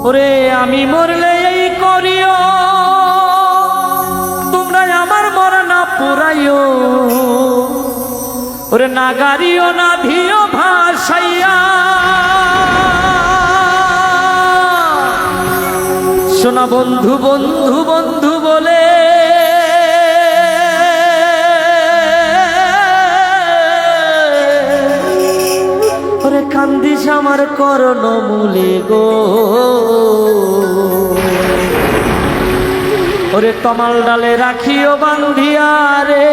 ওরে আমি মরলে এই করিও, তোমরা আমার মরনা পুরাইও। ওরে না গাড়িও না ধিও ভাসাইয়া, শোনা বন্ধু বন্ধু বন্ধু বলে ওরে কান্দিস আমার করণ মূলে গো। ওরে তমাল ডালে রাখিও বান্ধিয়া রে,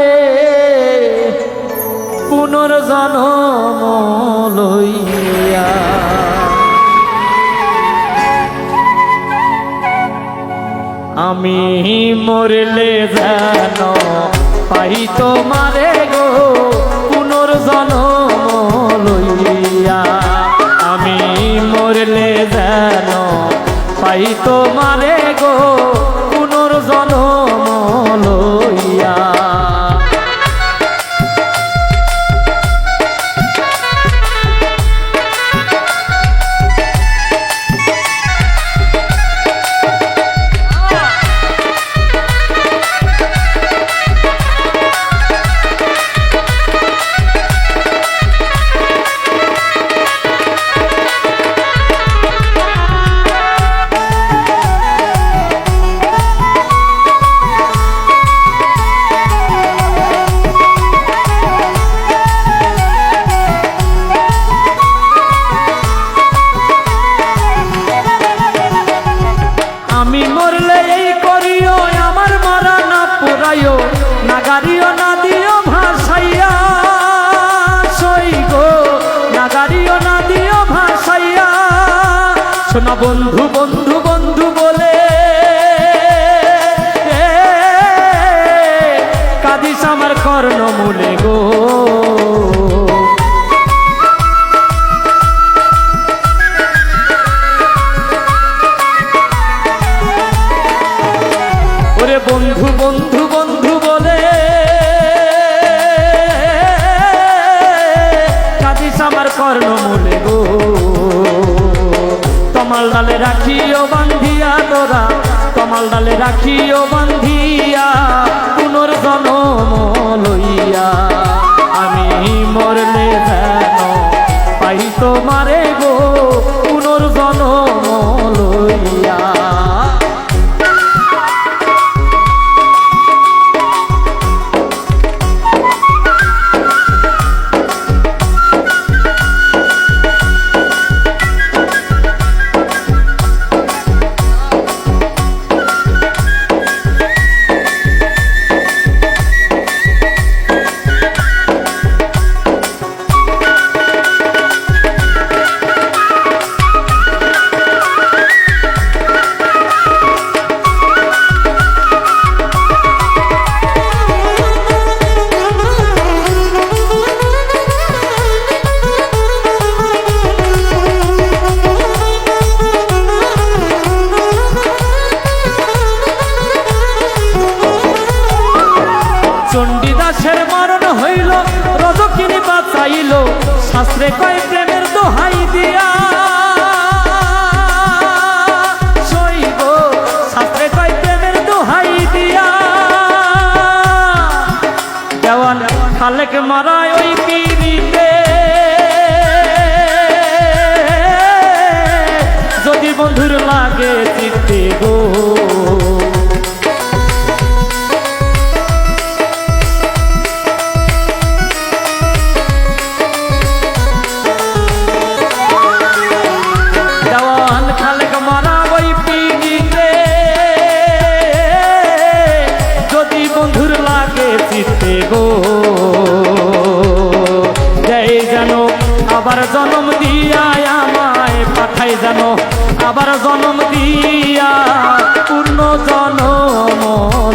পুনর্জন্ম লইয়া। আমি মরলে যেন পাই তোমারে গো, পুনর্জন্ম লইয়া। আমি মরলে যেন পাই তোমারে গো, পুনর্জন্ম লইয়া। আমি মরলে এই করিও, আমার মরা না পুরাইও, না গাড়িও না দিও ভাসাইয়া। সই গো না গাড়িও না দিও ভাসাইয়া, শোনা বন্ধু বন্ধু বন্ধু বলে কাঁদিস আমার কর্ণ মূলে গো। ওরে বন্ধু বন্ধু বন্ধু বলে কাঁদিস আমার কর্ণ মূলে গো। তমাল ডালে রাখিও বান্ধিয়া তোরা, তমাল ডালে রাখিও বান্ধিয়া, পুনর্জন্ম লইয়া। আমি মরলে যেন পাই তোমারে গো, পুনর্জন্ম লইয়া। চণ্ডীদাসের মরণ হইল, রজকিনী বাঁচাইল, শাস্ত্রে কয় প্রেমের দোহাই দিয়া। সইব শাস্ত্রে কয় প্রেমের দোহাই দিয়া। দেওয়ান খালেক মারায় ওই পিড়িতে, যদি বন্ধুর লাগে চিত্তে গো। আবার জন্ম দিয়া আমায় পাঠাই জানো, আবার জন্ম দিয়া পূর্ণ জন্ম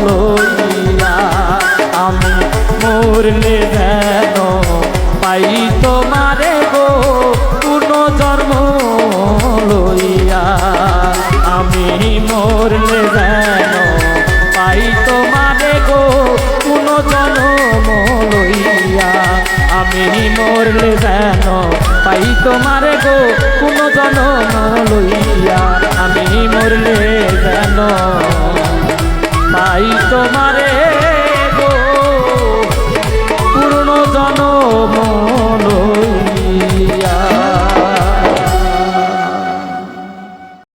লইয়া। আমি মরলে যেন পাই তোমারে গো, পূর্ণ জন্ম লইয়া। আমি মরলে যেন পাই তোমারে গো, পূর্ণ জন্ম লইয়া। আমি মরলে যেন পাই তোমারে গো কোনো জনম লইয়া আমি মরলে